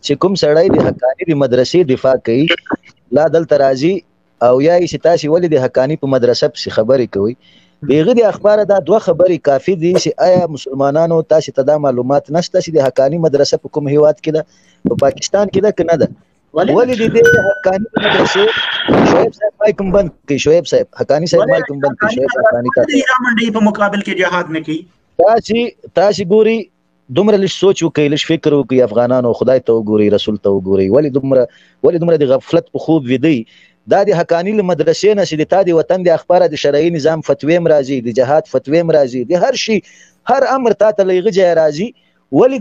چې کوم سړی د حقانی د مدرسې دفاع کوي لا دلته راځي او یا چې تاسو ولې د حقانی په مدرسه پسې خبرې کوي بیغه د اخبار دا دوه خبرې کافي دي چې آیا مسلمانانو تاسو ته دا معلومات نشته چې د حقانی مدرسه په کوم هیواد کې ده په پاکستان کې ده کنه ده ولې د حقانی مدرسې شعیب صاحب مایکم بند کوي شعیب صاحب حقانی صاحب مایکم بند کوي شعیب حقانی ته منډي په مقابل کې جهاد نه کوي تاسو ګوري دومره لږ سوچ وکړئ لږ فکر وکړئ افغانانو خدای ته وګورئ رسول ته وګورئ ولې دومره د غفلت په خوب ویدئ دا د حقانی له مدرسې نه چې د تا د وطن د اخبار د شرعي نظام فتوی هم راځي د جهاد فتوی هم راځي د هر شي هر امر تا ته لغه ځای راځي ولې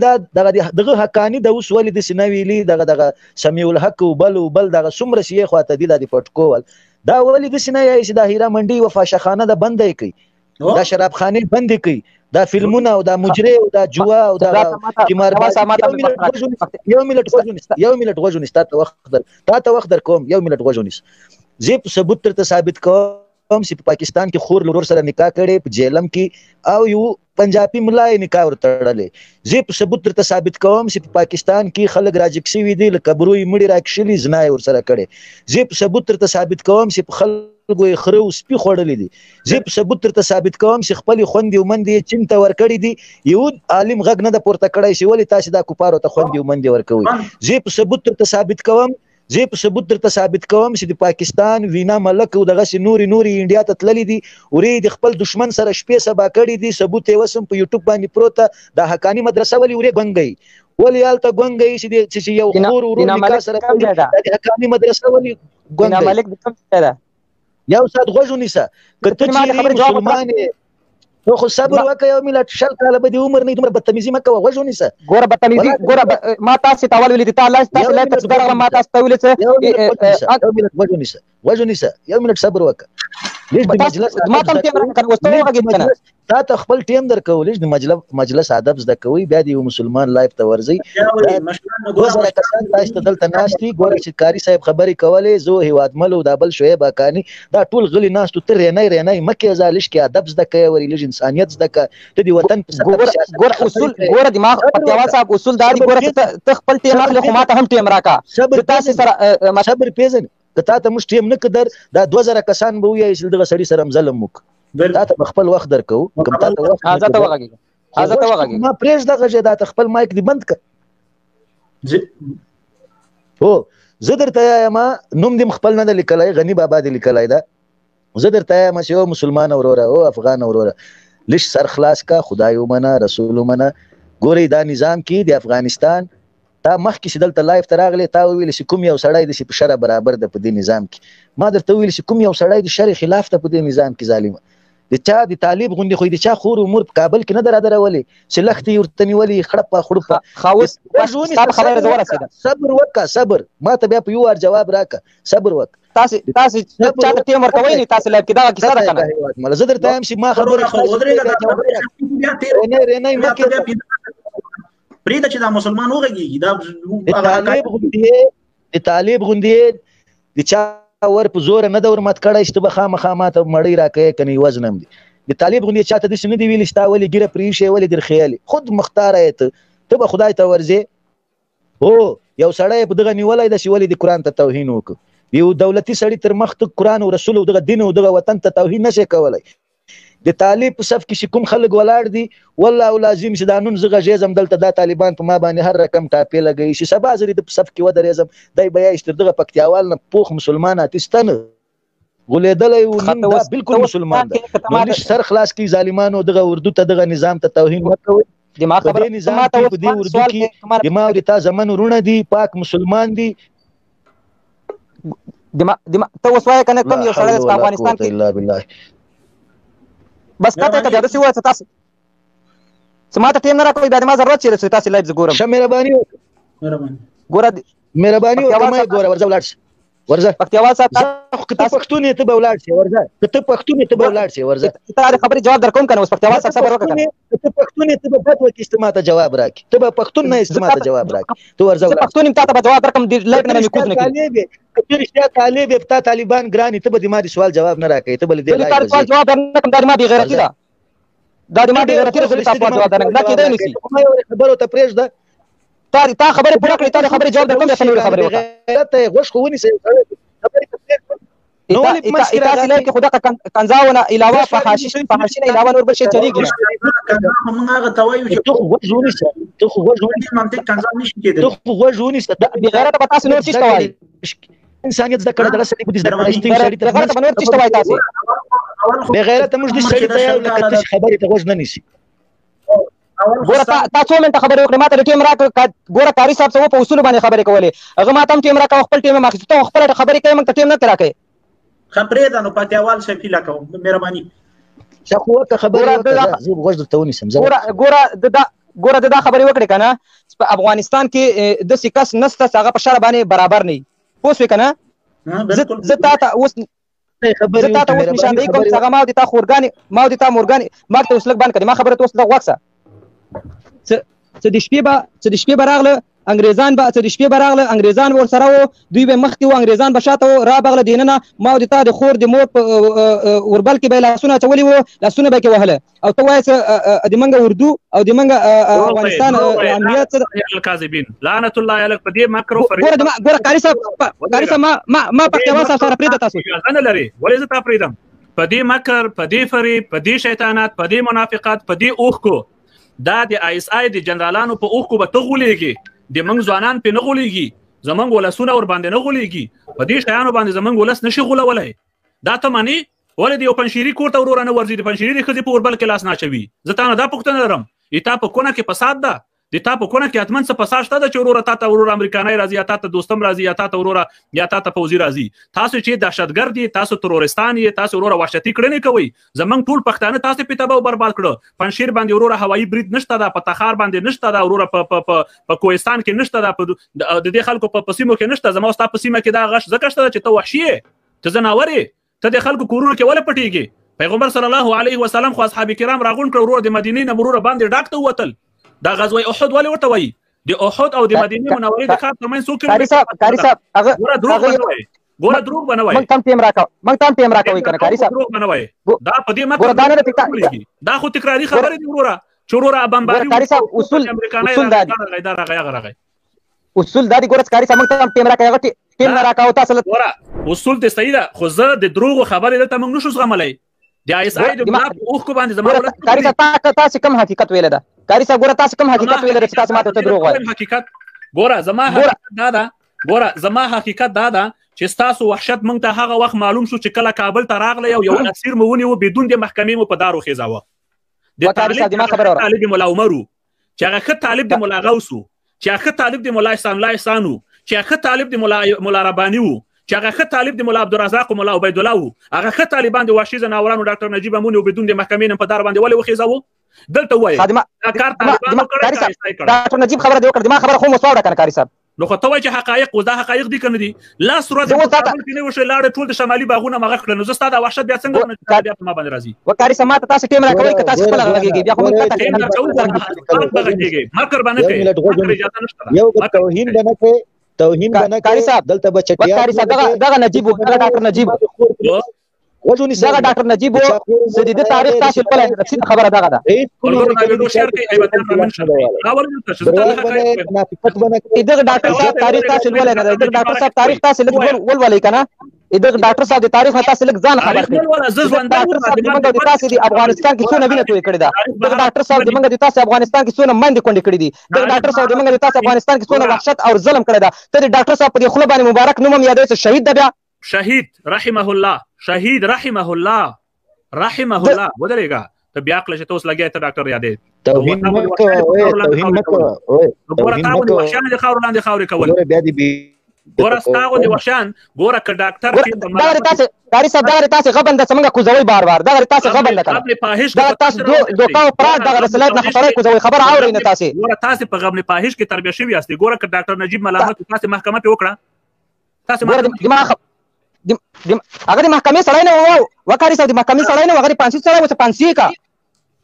دغه حقانی د اوس ولې د سنویلی دغه سمیع الحق او بل دغه څومره شي خواته دي د پټکول دا ولې د سنوی چې د هیرا منډي و فاشخانه د بندې کوي دا شراب خانه بندې کوي دا فلمونه او دا مجری او دا جوا او دا قمار یو منټ غوښنه ستاسو وخت در کوم یو منټ غوښنه زه په ثبوت تر ثابت کوم چې په پاکستان کې خور لور سره نکاح کړي په جیلم کې او یو پنجابي ملای نکاح ورتړلې زه په ثبوت تر ثابت کوم چې په پاکستان کې خلک راجکسي وي دي لکه بروي مړي راکشلي زنا ور سره کړي زه په ثبوت تر ثابت کوم چې په خلکو خرو سپي خوړلې دي زه په ثبوت تر ثابت کوم چې خپل خوندې ومندې چنته ور کړې دي یو عالم غږ نه د پورته کړای شي ولې تاسو دا کوپارو ته خوندې ومندې ور کوي زه په ثبوت تر ثابت کوم چې د پاکستان وینا ملک او دغه نوري انډیا ته تللی دي اوري د خپل دشمن سره شپې سبا کړی دي ثبوت یې وسم په یوټیوب باندې پروته د حقانی مدرسه ولې اوري غنګي ولې آلته غنګي چې یو خور ورو نکاح سره د حقانی مدرسه ولې غنګي ملک د کوم ځای ده یو سات غوښونیسه کته چې مسلمان نو خو صبر وکړه یو ملت شل کاله به د عمر نه دومره بدتمیزي مکه وغوښونیسه ګوره بدتمیزي ګوره ما تاسو ته ول ویل دي تاسو لا تاسو درغه ما تاسو ته ویل څه یو ملت وغوښونیسه یو ملت صبر وکړه لږ د مجلس ما ته ټیم راکړ وسته وګورئ کنه تا ته خپل ټیم درکول لږ د مجلس ادب زده کوي بیا د یو مسلمان لایف ته ورځي 2000 کسان تاسو ته دلته ناشتي ګوره چې کاری صاحب خبري کولې زه هیواد ملو د بل شعیب حقانی دا ټول غلي ناشتو تر رینای مکه زالش کې ادب زده کوي وري لږ انسانيت زده کوي ته دی وطن ګوره اصول ګوره دماغ پتیوا صاحب اصول دار ګوره ته خپل ټیم اخلي خو ما ته هم ټیم راکا تاسو سره صبر پیژن ته مش ټیم نه قدر دا 2000 کسان به وي چې دغه سړي سره ظلم وک تا ته خپل وخت درکو کوم تا ته وخت حاضر وغږی ما پریز دغه جدا خپل مایک دی بند ک هو زه درته ما نوم دې خپل نه لیکلای غنی بابا دې لیکلای دا زه درته ما چې یو مسلمان اوروره او افغان اوروره لښ سر خلاص کا خدای ومنه رسول ومنه ګوري دا نظام کې د افغانستان تا مخکې چې دلته لایف ته راغلی تا وویل چې کوم یو سړی دی چې په شرع برابر ده په دې نظام کې ما درته وویل چې کوم یو سړی د شرع خلاف ده په دې نظام کې ظالمه د چا د طالب غوندې خو د چا خور امور په کابل کې نه درولې چې لختې ورته نیولې خړپه خړپه خاوس خبره زه ورسېده صبر وکړه صبر ما ته بیا په یو وار جواب راکړه صبر وکړه تاسو چا ته ټیم ورکوئ نه تاسو لایف کې دا کیسه ده کنه مله زه درته وایم چې ما خبره نه مکه پریده چې دا مسلمان وغږیږي دا د طالب غوندې د چا ور په زور نه دور مت کړای چې به خامخا ماته مړی راکې کني وزنم دي د طالب غوندې چاته د سن دی ویل شتا ولې ګره پریشه ولې در خیالي خود مختار ایت ته به خدای ته ورځي هو یو سړی په دغه نیولای د شي ولې د قران ته توهین وکړي یو دولتي سړی تر مخ ته قران او رسول او دغه دین او دغه وطن ته توهین نشي کولای د طالب په صف کې کوم خلک ولاړ دي والله لازم چې دانون زغه جزم دلته د طالبان په ما باندې هر رقم ټاپې لګي چې سبا زری د صف کې ودرېزم دای بیا اشتر دغه پکتیاوال نه پوخ مسلمانات استنه غلیدلې و نن دا بالکل مسلمان دی نو سر خلاص کی ظالمانو دغه اردو ته دغه نظام ته توهین وکوي دماغ خبره نظام ته په دې اردو کې دماغ تا زمن ورونه دي پاک مسلمان دي دماغ ته وسوای کنه کوم یو سره د افغانستان کې الا بالله بس کته ته درسي وای تاسو سماته ټیم نه راکوي دا ما ضرورت چیرې تاسو لایف زګورم شه مهرباني ګوره کومه ګوره ورځ ولاړ ورځه پکتیاوال صاحب کته پښتون ته به ولاړ شي ورځه کته پښتون ته به ولاړ شي ورځه ته خبرې جواب درکوم کنه اوس پکتیاوال صاحب صبر وکړه کته پښتون ته به فتوا کې استماع ته جواب راکې ته به پښتون نه استماع ته جواب راکې ته ورځه پښتون ته جواب درکم د لایف نه مې کوز نه کړي کته رښتیا طالب افتا طالبان ګرانی ته به د ما سوال جواب نه راکې ته بل دې سوال جواب نه کوم د ما بي غیرتی دا د ما بي غیرتی رسول تاسو جواب نه کیدای نشي خبرو ته پرېږده تا خبرې پوره کړې، تا د خبرې جواب درکوم، بیا ته نورې خبرې وکړه. غیرت غوښ خو ونیسئ نو ولې په مسکره تاسې کې خو دغه کنځاونه علاوه فحاشي نه علاوه نور بل شی چلیږي نه. موږ هغه ته وایو چې ته خو غوږ ونیسه، ته خو غوږ ونیسه، منطق کنځا نشي کېدلی، ته خو غوږ ونیسه. بې غیرته به تاسې نور څه شته وایي؟ انسانیت زده کړه دغه سړي خو دې زده کړه ایستوي سړي ته بې غیرته به نور څه شته وایي تاسې؟ بې غیرته موږ دې سړي ته یو لکه تاسې خبرې ته غوږ نه نیسي. ګوره تا څو منټه خبرې وکړې، ما ته د ټیم راکړه. ګوره کاري صاحب څه و په اصولو باندې خبرې کولې، هغه ما ته هم ټیم راکړه، خپل ټیم یې ماخیست. ته خپله خبرې کوې، موږ ته ټیم نه ته راکوې. پرېږده نو پاتیاوال شفیله کوم مهرباني. خو ورته خبرې وکړه، زه به غوږ درته ونیسم. ګوره د دا خبرې وکړې که نه، په افغانستان کې داسې کس نشته چې هغه په شرع باندې برابر نه وي. پوه شوې که نه؟ زه تا ته اوس نشاندهي کوم چې هغه ما د تا خورګانې ما د تا مورګانې ما ته اوس لږ بند کړې، ما خبره ته اوس لږ غوږ شه. څه د شپې به راغله انګریزان ورسره وو، دوی به مخکې وو، انګریزان به شاته وو، رابغله دننه ما د تا د خور د مور په اوربل کې به یې لاسونه اچولي وو، لاسونه به یې کې وهله. او ته وایې د منګه اردو او د منګه افغانستان امنیت الکاذبین لعنت الله علیک. په دې مکر او فریب ګوره کاري صاحب ما پښتو سره پرېږده تاسو نه لري. ولې زه تا پرېږدم؟ په دې مکر، په دې فریب، په دې شیطانات، په دې منافقت، په دې اوښکو، دا د ISI د جنرالانو په اوښکو به ته غولېږي، د موږ ځوانان پې نه غولېږي، زموږ ولسونه ورباندې نه غولېږي. په دې شیانو باندې زموږ ولس نشي غولولی. دا ته منې؟ ولې د یو پنجشیري کور ته وروره نه ورځي، د پنجشیري د ښځې په اوربل کې لاس نه اچوي؟ زه تا نه دا پوښتنه لرم، د تا په کونه کې فساد ده؟ د تا په کونه کې حتمن څه فساد شته ده چې وروره تا ته وروره امریکانی راځي، یا تا ته دوستم راځي، یا تا ته وروره یا تا ته پوځي راځي؟ تاسو چې دهشتګرد یې، تاسو ترورستان یې، تاسو وروره وحشتي کړنې کوئ. زموږ ټول پښتانه تاسو پې تباه او برباد کړه. پنجشیر باندې وروره هوایي برید نشته ده، په تخار باندې نشته ده، وروره په کوهستان کې نشته ده، د دې خلکو په سیمو کې نشته. زما ستا په سیمه کې دا غش ځکه شته چې ته وحشي یې، ته ځناور یې، ته د خلکو کورونو کې ولې پټېږې؟ پیغمبر صلی الله علیه وسلم خو اصحاب کرام راغونډ کړه، وروره د مدینې نه وروره باندې ډاک ته ووتل. دا غزوه احد ولې ورته وایي؟ د احد او د مدینې منورې د ښار ترمنځ څو کیلومتره؟ کاري صاحب هغه ګوره دروغ به نه وایي. موږ ته هم ټیم راکوئ که نه کاري صاحب؟ دروغ به نه وایي. دا په دې مکر دا خو تکراري خبرې دي وروره، چې وروره بمباري کاري صاحب اصول دا دي. اصول دا دي ګوره کاري صاحب، موږ ته هم ټیم راکوئ، هغه ټیم نه راکوه تاسو. ګوره اصول دې صحیح ده، خو زه د دروغو خبرې دلته موږ نشو زغملی. د ISI د ملا په اوښکو باندې زما کاري صاحب تاسو کوم حقیقت ویلی ده؟ کاري صاحب ګوره تاسو کوم حقیقت ویلی ده چې تاسو ماته ته دروغ وایي؟ حقیقت ګوره زما حقیقت دا ده چې ستاسو وحشت موږ ته هغه وخت معلوم شو چې کله کابل ته راغلی او یو اسیر مو ونیو بدون د محکمې مو په دار وخېځاوه. د طالب ملا عمر و، چې هغه ښه طالب د ملا غوث و، چې هغه ښه طالب د ملا احسان الله احسان و، چې هغه ښه طالب د ملا رباني و، چې هغه ښه طالب د ملا عبدالرزاق و ملا عبید الله و. هغه ښه طالبان د وحشي زناورانو ډاکټر نجیب امون او بدون د محکمې نه په دار باندې ولې وخېځاوه؟ دلته ووایه دا کار طالبانو کړی. ډاکټر نجیب خبره دې وکړه، ما خبره خو مو واوره که نه کاري صاحب؟ نو خو ته وایې چې حقایق اوس دا حقایق دي که نه دي؟ لاس ورځ په کابل کې نه وشوې لاړې ټول د شمالي باغونه مغه کړل، نو زه ستا دا وحشت بیا څنګه بیا په ما باندې راځي؟ کاري صاحب ما ته تاسو ټیم راکوئ که تاسو خپله غږېږئ؟ بیا خو موږ مکر به نه کوې، مکر اجازه نشته ده. توهین به نه کوې، توهین به نه کاري صاحب دلته به چټیات کاري صاحب دغه نجیب و، دغه ډاکټر نجیب دغه ډاکټر نجیب و، چې د تاریخ تاسو خپله رسید خبره دغه ده. دغه ډاکټر صاحب تاریخ تاسو لولئ نه، دغه ډاکټر صاحب تاریخ تاسو لږ ولولئ که نه؟ دغه ډاکټر صاحب د تاریخ نه تاسو لږ ځان خبر کړئ. تاسو د افغانستان کې څونه وینه توی کړې ده، دغه ډاکټر صاحب د موږ د تاسو افغانستان کې څونه منډې کونډې کړې دي، دغه ډاکټر صاحب د موږ د تاسو افغانستان کې څونه وحشت او ظلم کړی ده. ته د ډاکټر صاحب په دې خوله باندې مبارک نوم هم یادوي چې شهید ده. بیا شهید رحمه الله، شهید رحمه الله ودرېږه. ته بیا کله چې ته اوس لګیا ته ډاکټر یادې توهین مه کوه، توهین مه کوه. ګوره تا غوندې وحشیان د خاورو لاندې خاورې کول، ګوره ستا غوندې وحشیان. ګوره که ډاکټر کاري صاحب دغه تاسې غبن ده څنګه کوزوئ بار بار، دغه تاسې غبن ده که نه؟ دغه تاسې دوکه او پراټ دغه رسالت نه خبرې کوزوئ، خبره اورئ نه تاسې. ګوره تاسې په غبن پاهش کې تربیه شوي یاستئ. ګوره که ډاکټر نجیب ملامت تاسې محکمه پې وکړه، تاسې هغه د محکمې سړی نه و، وکاري صاحب د محکمې سړی نه و، هغه د پانسي سړی و چې پانسي یې که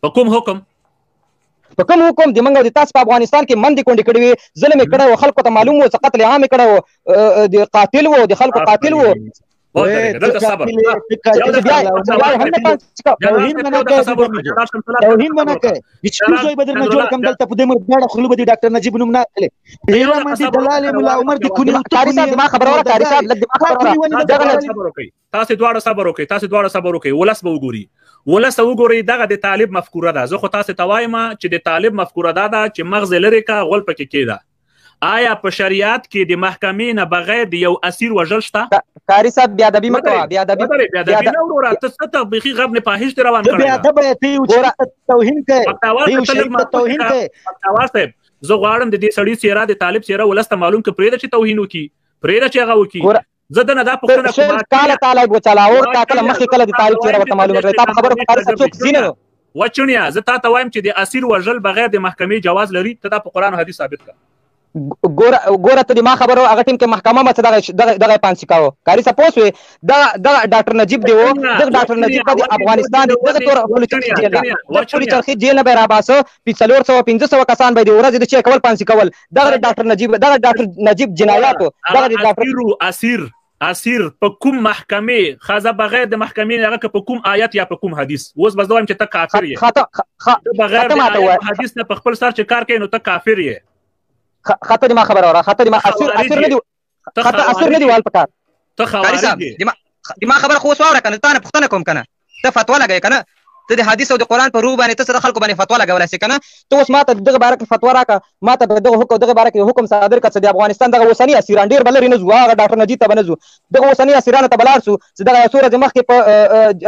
په کوم حکم د موږ د تاسو په افغانستان کې منډې کونډې کړې وې، ظلم یې کړی و، خلکو ته معلوم و چې قتل عام یې کړی و، د قاتل و، د خلکو قاتل و. دلته صبر توهین منه کوي چې زوی بدر نه جوړ کم دلته په دې مر ډاډه خلو به ډاکټر نجیب نوم نه اخلي ډیر باندې دلال مولا عمر دي کونی کاری صاحب دماغ خبر اورا کاری صاحب لږ دماغ خبر اورا تاسو دواړه صبر وکړئ ولس به وګوري دغه د طالب مفکوره ده. زه خو تاسو ته وایم چې د طالب مفکوره ده چې مغز لري کا غول پکې کېده. آیا په شریعت کې د محکمې نه بغیر د یو اسیر وژل شته؟ کاری صاحب بیا ادبی مکو بیا ادبی نه ورور ته ته بخي غب نه پاهیش روان کړی بیا ادب ته توهین کوي توهین کوي واسطه زه غواړم د دې سړي سیره د طالب سیره ولسته معلوم ک پرې چې توهین وکي پرې چې هغه وکي زه نه دا پښتنه کوم کاله طالب وچاله اور کاله مخکې کله د طالب سیره ورته معلومه کړی تاسو خبره کاری صاحب څوک زینه وچونیا زه تاسو وایم چې د اسیر وژل بغیر د محکمې جواز لري ته د قرآن او حدیث ثابت کړه. ګوره ته د ما خبرو هغه ټیم کې محکمه مڅ دغه پانسی کاوه کاری صاحب پوسوي دا ډاکټر نجیب دی و د ډاکټر نجیب د افغانستان دغه تور پولیسو جیل نه به را باسو 400 کسان به د ورځ د چي کول پانسی کول دغه ډاکټر نجیب جنایاتو دغه ډاکټر اسیر په کوم محکمې خازه بغیر د محکمې هغه په کوم آیت یا په کوم حدیث اوس بس دویم چې ته کافر یې بغیر د حدیث نه په خپل سر چې کار کوي نو ته کافر یې. خاطر ما خبر اورا خاطر ما اسیر نه دی خاطر اسیر نه دی وال پکار ته خوارج دی ما خبر خو سواره کنه تا نه پښتنه کوم کنه ته فتوا لګای کنه ته د حدیث او د قران په روح باندې ته خلکو باندې فتوا لګولای سي کنه ته اوس ماته دغه باره کې فتوا راکا ماته دغه باره کې حکم صادر کړ چې د افغانستان دغه وسنی اسیران ډیر بلری نه زو هغه ډاکټر نجیب ته بنزو دغه وسنی اسیران ته بلار سو چې دغه سورج مخ کې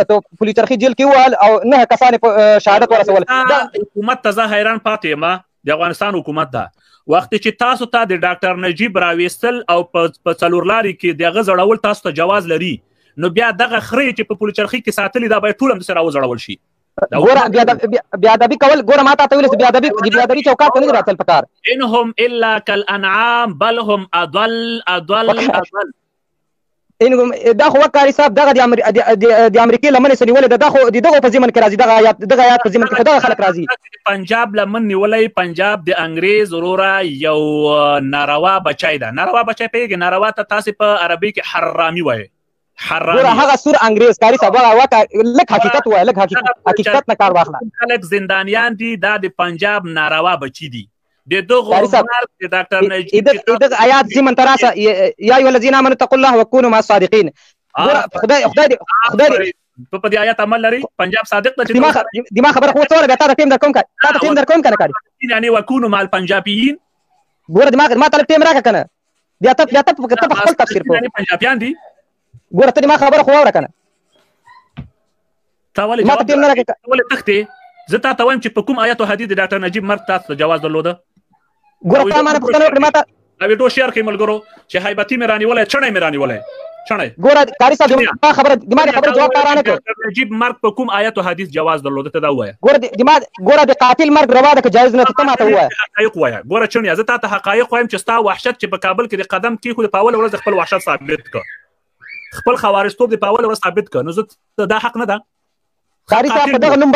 په پولیس چرخي جیل کې وال او نه کسان په شهادت ورسول دا حکومت ته حیران پاتې ما د افغانستان حکومت ده وخت چې تاسو ته د ډاکټر نجیب راويستل او په څلورلاري کې دغه زړول تاسو ته جواز لري نو بیا دغه خري چې په پولیس چرخي کې ساتلې دا به ټول هم سره وزړول شي. ګوره بیا ادبی کول ګوره ماته ته ویل بیا ادبی چوکاټ نه راتل پکار انهم الا كالانعام بل هم اضل انهم دا خو کاری صاحب دغه د امریکای لمنې سنیول دغه خو دغه په ځمن کې راځي دغه آیات په ځمن کې خدای خلک راځي پنجاب لمن نیولې پنجاب د انګريز ورورا یو ناروا بچای دا ناروا بچای پیګ ناروا ته تاسو په عربي کې حرامي وایي حرامي هغه سور انګريز کاری صاحب هغه لک حقیقت وایي لک حقیقت نه کار واخله خلک زندانیان دي دا د پنجاب ناروا بچی دي د دغه د ډاکټر نجیب دغه آیات زمن تراسه یا ایو الذین آمنوا اتقوا الله وکونوا مع الصادقین خدای په دې آیات عمل لري پنجاب صادق ته دماغ خبر خو څوره به تا ټیم در کوم تا ټیم در کوم کنه کاری یعنی وکونوا مع الپنجابیین ګوره دماغ ما طلب ټیم راک کنه بیا ته خپل تفسیر کو یعنی پنجابیان دي ګوره ته دماغ خبر خو اورا کنه تاول ما ټیم نه راک ولې تخته زه تا وایم چې په کوم آیات او حدیث د ډاکټر نجیب مرګ تاسو جواز درلوده ګوره تا مانه پښتنه وکړه ماته دا ویډیو شیر کړئ ملګرو چې هیبتي مې رانی ولې چړې مې رانی ولې چړې ګوره کاری صاحب ما خبره جواب کارانه کړ نجیب مرګ په کوم آیات او حدیث جواز درلوده ته دا وایي ګوره د قاتل مرګ روا ده که جایز نه ته ماته وایي حقایق وایي ګوره چونیا زه ته حقایق وایم چې ستا وحشت چې په کابل کې د قدم کې خو د پاول ورځ خپل وحشت ثابت کړ خپل خوارشتوب د پاول ورځ ثابت کړ نو زه دا حق نه ده کاری صاحب دغه نوم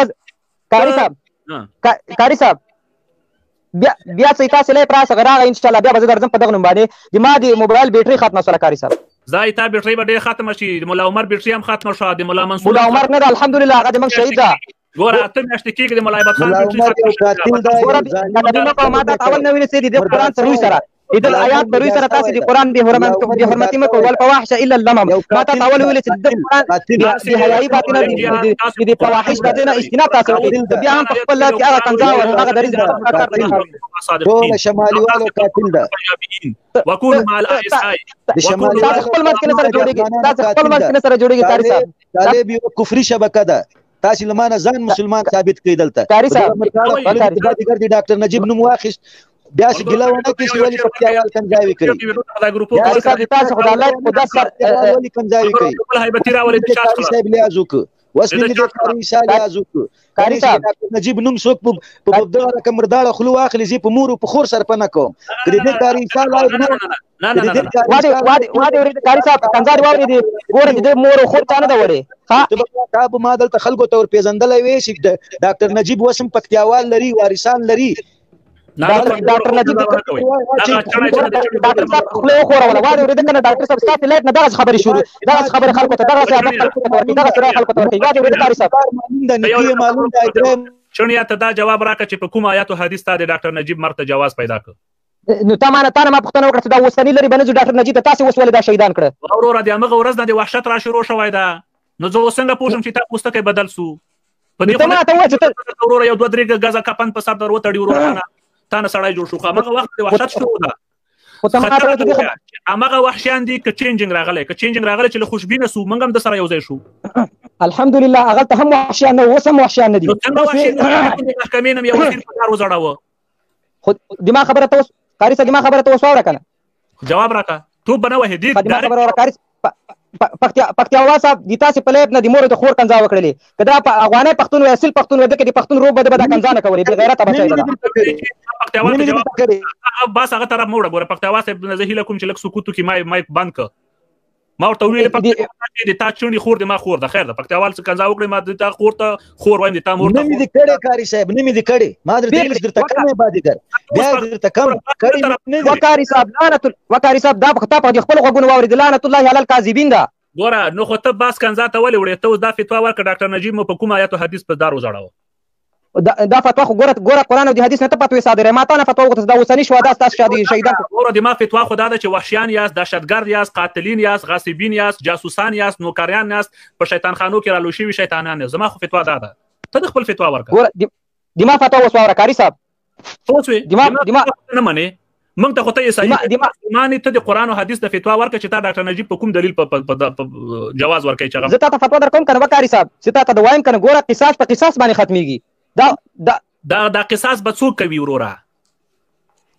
کاری صاحب بیا څه تاسو له پراس غراغه ان شاء الله بیا به درځم په دغه نوم باندې د ما د موبایل بیټري ختمه شوه کاری صاحب زای تا بیټري به ډېر ختمه شي د مولا عمر بیټري هم ختمه شوه د مولا منصور مولا عمر نه الحمدلله هغه د موږ شهید ده ګوره ته میاشتې کېږي د مولا عبد خان بیټري ګوره ما ما دا اول نوې سي د قران سره روي سره اذا آیات بروي سره تاسو د قران به حرمتي مکو ول فواحش الا اللمم ما تا اول ویل چې د قران د حیاي باطنه د فواحش باطنه اجتناب تاسو بیا هم په خپل کې هغه کنځا او هغه درې ټول شمالي والو قاتل ده وكون مع الاس اي وكون خپل مت کې سره جوړيږي تاسو خپل مت کې سره جوړيږي کاری صاحب طالب یو کفري شبکه ده تاسو لمانه ځان مسلمان ثابت کړئ دلته کاری صاحب د ډاکټر نجیب نوم واخیست بیا چې ګلونه کې چې ولی پکتیاوال کنځاوي کوي کاری صاحب تاسو خدای الله خدا سره ولی کنځاوي کوي خپل هیبتي راولي چې صاحب لیازوک وسمن دې کاری شال لیازوک کاری صاحب نجیب نوم څوک په دغه رقم مرداله خلو اخلي زی په مور په خور سر پنه کوم کړي دې کاری شال نه واده کاری صاحب کنځاري واوري دي ګوره دې مور خور تانه دا وړي ها تاب ما دلته خلکو تور پیژندلې وي چې ډاکټر نجیب وسم پکتیاوال لري وارثان لري ډاکټر نجیب ډاکټر صاحب خپل خوروله وایي ورته کنه ډاکټر صاحب ستاسو لایټ نه دغه خبرې شروع دغه خبرې خلکو ته دغه خبرې خلکو ته ورته دغه سره خلکو ته ورته وایي ورته کاری صاحب معلوم ده چونیا ته دا جواب راکړه چې په کوم آیات او حدیث ته د ډاکټر نجیب مرګ ته جواز پیدا کړ نو تا ما پوښتنه وکړه چې دا اوسنی لري بنځو ډاکټر نجیب ته تاسو وسولې دا شهیدان کړه وروره د هغه ورځ نه د وحشت را شروع شوی دا نو زه څنګه پوښتم چې تاسو څه بدل سو په دې خو ته وایې چې وروره یو 2-3 غزا کپن په سر در وتړي وروره تا نه سړی جوړ شو هغه وخت د وحشت شروع ده خو ته ما ته هغه وحشیان دي که چینجینګ راغلی چې له خوشبینه سو موږ هم د سره یو ځای شو الحمدلله هغه ته هم وحشیان نه اوس هم وحشیان نه دي څنګه وحشیان محکمې نه یو وزیر په کار وزړاوه خو دماغ خبره ته قاری صاحب دماغ خبره ته وسواره کنه جواب راکا تو بنو هدي دماغ خبره ورا قاری پختیاوا صاحب د تاسو په لیب نه د مور د خور کنځا وکړلې کدا په افغاني پښتون او اصل پښتون ود کې د پښتون روب بده کنځا نه کوي به غیرت بچای دا پختیاوا بس هغه طرف موړه ګوره پختیاوا صاحب نه زهیله کوم چې لک سکوتو کې مایک بند ک ما ورته ویل پختیاوا د تا چونی خور د ما خور د خیر د پختیاوا څخه کنځا وکړې ما د تا خور ته خور وایم د تا مور ته نمې دې کړه کاری صاحب نمې دې کړه ما درته کمه بادیګر بیا درته کم کړي وکاری صاحب دا په خپل غوګونو واوري لعنت الله علی الکاذبین دا ګوره نو خو ته باس کنځا ته ولې وړې ته اوس دا فتوا ورکړه ډاکټر نجیب مو په کوم آیات او حدیث په دار وزړاو دا فتوا خو ګوره قرآن او د حدیث نه ته پاتوي صادره ما ته نه فتوا وکړه دا اوسنی شو دا تاسو شادي شهیدان ګوره د ما فتوا خو دا ده چې وحشیان یاست دهشتګرد یاست قاتلین یاست غاصبین یاست جاسوسان یاست نوکریان یاست په شیطان خانو کې رالو شوي شیطانان زما خو فتوا دا ده ته د خپل فتوا ورکړه ګوره د ما فتوا وسواره کاری صاحب اوس وي د ما نه منې موږ ته خو ته صحیح معنی ته د قرآن او حدیث د فتوا ورکړه چې تا ډاکټر نجیب په کوم دلیل په جواز ورکړي چې زه تا فتوا درکوم کنه وکاري صاحب چې تا ته وایم کنه ګوره قصاص په قصاص باندې ختميږي دا قصاص به څوک کوي وروره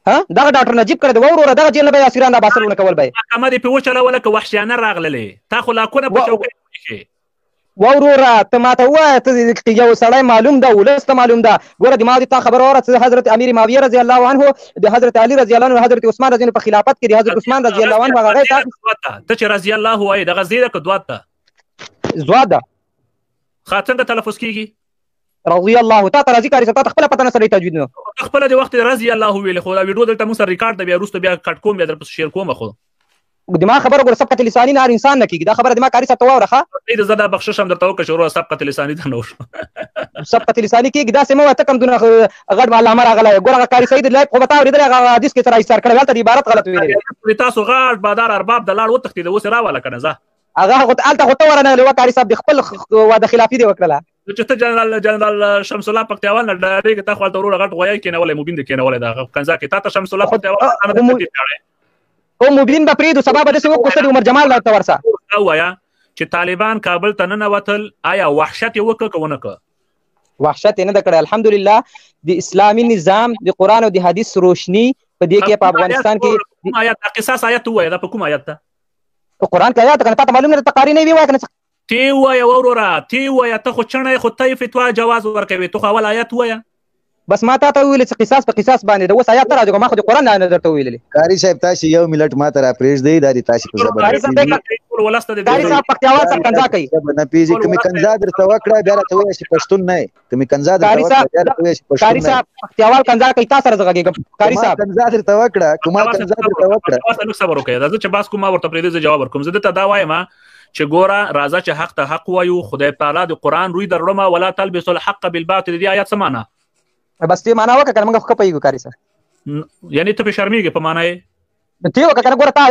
ها دا ډاکټر نجیب کړه د وروره دا جیل به اسیران باسلونه کول به محکمه دې په وچلوله که وحشیانه راغللې تا خو لاکونه په چوکۍ کې وروره ته ماته وایه ته یو سړی معلوم ده ولس ته معلوم ده ګوره د ما دې تا خبره واوره حضرت امیر معاویه رضی الله عنه د حضرت علي رضی الله عنه حضرت عثمان رضی الله په خلافت کې د حضرت عثمان رضی الله عنه هغه ته چې رضی الله وایي دغه زیره که دوات ده زواده څنګه تلفظ کیږي رضی الله تعالی رضی کاری ته خپل پته نه سره تجوید نه خپل د وخت رضی الله ویل خو دا ویډیو دلته موږ سره ریکارډ دی بیا وروسته بیا کټ کوم بیا در پس شیر کوم خو دماغ خبره ګور سبقت لسانی نه انسان نه کیږي دا خبره دماغ کاری ته واوره دې زړه بخشش هم درته وکړ شروع سبقت لسانی ته نو سبقت لسانی کیږي دا سمو ته کم دونه غړ مال امر غلا ګور غاری سید لای په بتاو دې حدیث کې تر ایثار کړل ته عبارت غلط ویلې تاسو غاړ بادار ارباب د لاړ وتښتید اوس راواله کنه زه هغه الته غوته ورنه وکاري صاحب خپل واده خلافي دی وکړه چې ته جنرال شمس الله پکتیوال نه ډایرک ته خپل تورو غټ غوي کې نه ولې مبین دي کې نه ولې دا کنځا کې تا شمس الله پکتیوال او مبین به پریدو سبب د سو کوستد عمر جمال لا تورسا وایا چې طالبان کابل ته نه وتل آیا وحشت وکړه کونه ک وحشت نه د کړه الحمدلله د اسلامي نظام د قران او د حدیث روشنی په دې کې په افغانستان کې آیات قصاص آیات وای دا په کوم آیات ته قران کې آیات کنه ته معلومه تقاری نه وی وای کنه تی وای وروره تی وای ته خو چنه خو ته فتوا جواز ورکوي ته اول آیات وای بس ما ته ویل چې قصاص په قصاص باندې د وس آیات راځي ما خو د قران نه درته ویلې کاری صاحب تاسو یو ملت ما ته را پریږ دی د تاسو په زبر کاری صاحب پکتیاوال څخه کنځا کوي نه پیږي کوم کنځا درته وکړه بیا راته وایي چې پښتون نه کوم کنځا درته وکړه بیا راته وایي چې پښتون کاری صاحب پکتیاوال کنځا کوي تاسو راځي کاری صاحب کنځا درته وکړه کوم کنځا درته وکړه تاسو صبر وکړئ دا چې باس کومه ورته پرې دې جواب ورکوم زه ته دا وایم چې ګوره راځه چې حق ته حق وایو خدای تعالی د قران روی درړم ولا تلبسوا الحق بالباطل دی آیات سمانه بس دې معنا وکړه کنه موږ خو پېږو کاری صاحب یعنی ته په شرمېږي په معنا یې ته وکړه کنه ګوره ته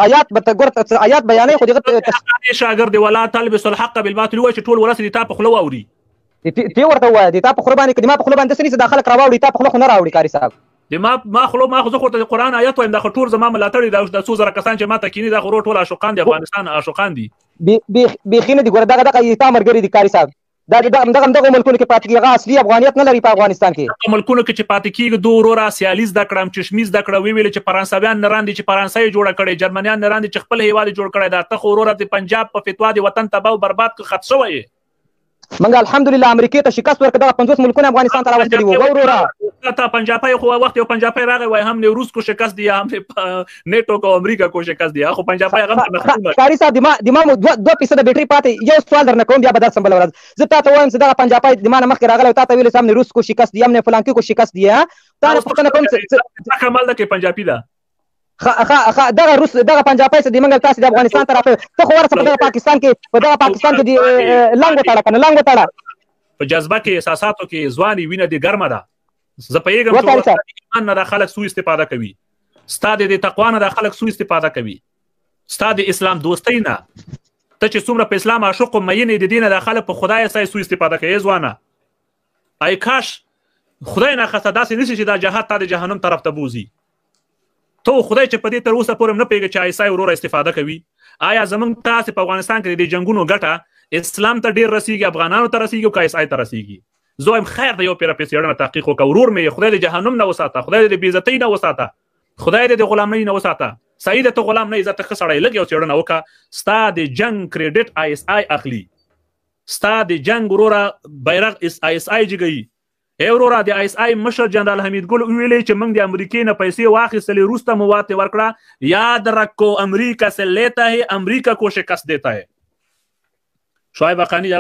آیات به ګوره آیات بیانې خو دغه شاګرد ولا تلبسوا الحق بالباطل وای چې ټول ورسې دي تا په خلو اوري ته ورته وای دي تا په خربانې کلمه په خلو باندې سني داخله کراوړي تا په خلو نه راوړي کاری صاحب ما خلو ما خو د قران آیات وایم دا ټول زما ملاتړي د 200 کسان چې ما ته کینی دا ټول عاشقان دي افغانستان عاشقان دي بخینه دي ګوره دغه ایتا مرګري دي کاری صاحب دا دغه ملکونو کې پاتې کېږي اصلي افغانیت نه لري په افغانستان کې ملکونو کې چې پاتې کېږي دوه ورا سیالیز د کړم چشمیز د کړه ویل چې فرانسویان نه راندي چې فرانسې جوړ کړي جرمنیان نه راندي چې خپل هیواد جوړ کړي دا ته ورور د پنجاب په فتوا دی وطن تباہ او برباد کې خط شوی منګ الحمدلله امریکای ته شکست ورکړ دغه 50 ملکونه افغانستان ته راوستلي وو وروره تا پنجابی خو وخت یو پنجابی راغی وای هم نه روس کو شکست دی هم نیټو کو امریکا کو شکست دی خو پنجابی هغه کاری صاحب د ما 2% بیټری پاتې یو سوال درنه کوم بیا به درس سمبل ورځ زه تا ته وایم چې دغه پنجابی د ما مخکې راغلی تا ته ویل سم نه روس کو شکست دی هم نه فلان کو شکست دی تا نه پوښتنه کوم څه کمال ده کې پنجابی ده دغه روس دغه پنجابی څه د منګل تاسو د افغانستان طرف ته خو ورسره په دغه پاکستان کې دی لنګ وتاړه کنه لنګ وتاړه په جذبه کې احساساتو کې ځواني وینه دي ګرمه ده زه پیغام ته ایمان نه خلک سوء استفاده کوي ستاد د تقوا نه خلک سوء استفاده کوي ستاد اسلام دوستۍ نه ته چې څومره په اسلام عاشق او مین دي دینه د خلک په خدای سره سوء استفاده کوي ځوانه آی کاش خدای نه خاصه داسې نشي چې دا جهاد ته د جهنم طرف ته بوزي ته خدای چې په دې تر اوسه پورې نه پیږي چې ایسای وروره استفاده کوي آیا زمونږ تاسو په افغانستان کې د جنگونو ګټه اسلام ته ډیر رسیږي افغانانو ته رسیږي او ایسای ته رسیږي زویم خیر د یو پیر په سیړنه تحقیق وکړ ورور مې خدای د جهنم نه وساته خدای د بیزتی نه وساته خدای د غلامۍ نه وساته سعید ته غلام نه عزت خسړی لګي او سیړنه وکړه ستا د جنگ کریډټ ایسای اخلي ستا د جنگ وروره بیرغ ایسای جګي اورورا د ایسای مشر جنرال حمید ګل ویلې چې موږ د امریکای نه پیسې واخیستلې روسته مواد ورکړه یاد رکھو امریکا سے لیتا ہے امریکا کو شکست دیتا ہے شعیب حقانی